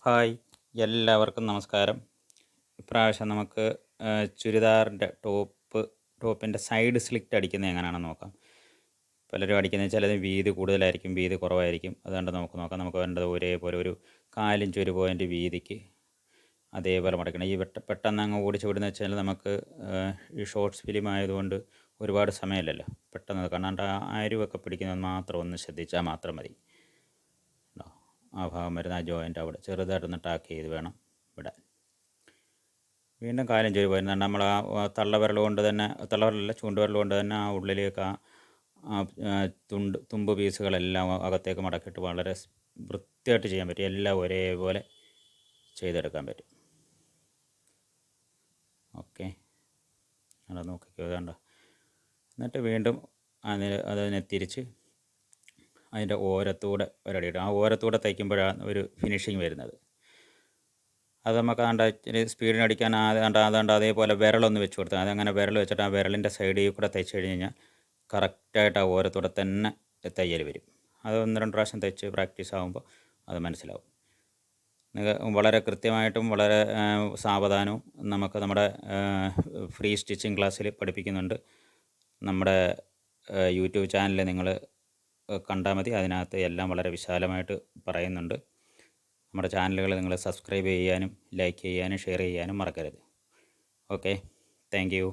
Hi, എല്ലാവർക്കും നമസ്കാരം. ഇപ്രാവശ്യം നമുക്ക് ചുരിദാറിൻ്റെ ടോപ്പിൻ്റെ സൈഡ് സ്ലിറ്റ് അടിക്കുന്നത് എങ്ങനെയാണെന്ന് നോക്കാം. പലരും അടിക്കുന്നത് ചിലത് വീതി കൂടുതലായിരിക്കും, വീതി കുറവായിരിക്കും. അതുകൊണ്ട് നമുക്ക് നോക്കാം. നമുക്ക് വേണ്ടത് ഒരേപോലെ ഒരു 1/4 ഇഞ്ച് ഒരു പോയിൻ്റ് വീതിക്ക് അതേപോലെ മടക്കണം. ഈ പെട്ടെന്ന് അങ്ങ് ഓടിച്ച് വിടുന്ന വെച്ചാൽ നമുക്ക് ഈ ഷോർട്ട്സ് ഫിലിം ആയതുകൊണ്ട് ഒരുപാട് സമയമില്ലല്ലോ. പെട്ടെന്ന് കണ്ടാണ്ട് അരിവൊക്കെ പിടിക്കുന്നത് മാത്രം ഒന്ന് ശ്രദ്ധിച്ചാൽ മാത്രം മതി. ആ ഭാഗം വരുന്ന ആ ജോയിൻ്റ് അവിടെ ചെറുതായിട്ടൊന്ന് ടാക്ക് ചെയ്ത് വേണം വിടാൻ. വീണ്ടും 1/4 ഇഞ്ച് വരുന്നുണ്ട്. നമ്മൾ ആ തള്ളവിരൽ കൊണ്ട് തന്നെ, തള്ളവിരലല്ല ചൂണ്ടുവിരൽ കൊണ്ട് തന്നെ ആ ഉള്ളിലേക്ക് തുമ്പ് പീസുകളെല്ലാം അകത്തേക്ക് മടക്കിയിട്ട് വളരെ വൃത്തിയായിട്ട് ചെയ്യാൻ പറ്റും. എല്ലാം ഒരേപോലെ ചെയ്തെടുക്കാൻ പറ്റും. ഓക്കെ, അവിടെ നോക്കിക്കോ, വേണ്ട. എന്നിട്ട് വീണ്ടും അതിനെ തിരിച്ച് അതിൻ്റെ ഓരത്തൂടെ ഒരടിയിടും. ആ ഓരത്തൂടെ തയ്ക്കുമ്പോഴാണ് ഒരു ഫിനിഷിങ് വരുന്നത്. അത് നമുക്ക് ഇച്ചിരി സ്പീഡിന് അടിക്കാൻ അതാണ്ട് അതേപോലെ വിരലൊന്ന് വെച്ച് കൊടുത്താൽ അതങ്ങനെ വിരൽ വെച്ചിട്ട് ആ വിരലിൻ്റെ സൈഡിൽ കൂടെ തയ്ച്ച് കഴിഞ്ഞ് കഴിഞ്ഞാൽ കറക്റ്റായിട്ട് ആ ഓരത്തൂടെ തന്നെ തയ്യൽ വരും. അത് 1-2 പ്രാവശ്യം തയ്ച്ച് പ്രാക്ടീസ് ആകുമ്പോൾ അത് മനസ്സിലാവും. വളരെ കൃത്യമായിട്ടും വളരെ സാവധാനവും നമുക്ക് നമ്മുടെ ഫ്രീ സ്റ്റിച്ചിങ് ക്ലാസ്സിൽ പഠിപ്പിക്കുന്നുണ്ട്. നമ്മുടെ യൂട്യൂബ് ചാനൽ നിങ്ങൾ കണ്ടാൽ മതി. അതിനകത്ത് എല്ലാം വളരെ വിശാലമായിട്ട് പറയുന്നുണ്ട്. നമ്മുടെ ചാനലുകൾ നിങ്ങൾ സബ്സ്ക്രൈബ് ചെയ്യാനും ലൈക്ക് ചെയ്യാനും ഷെയർ ചെയ്യാനും മറക്കരുത്. Okay, thank you.